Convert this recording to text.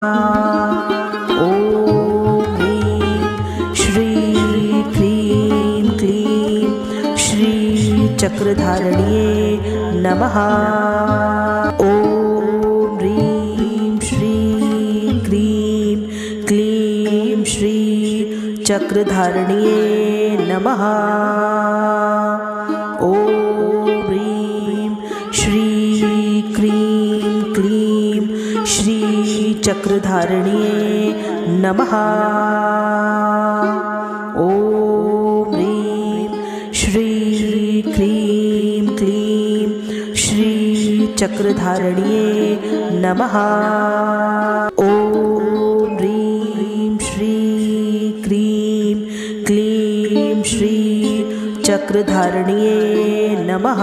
ॐ ह्रीं श्री क्लीं क्लीं श्रीचक्रधारिण्ये नमः। ॐ ह्रीं श्री क्लीं क्लीं श्रीचक्रधारिण्ये नमः। ॐ ह्रीं श्री क्लीं क्लीं श्रीचक्रधारिण्ये नमः। ॐ ह्रीं श्री क्लीं क्लीं श्रीचक्रधारिण्ये नमः। ॐ ह्रीं श्री क्लीं क्लीं श्रीचक्रधारिण्ये नमः।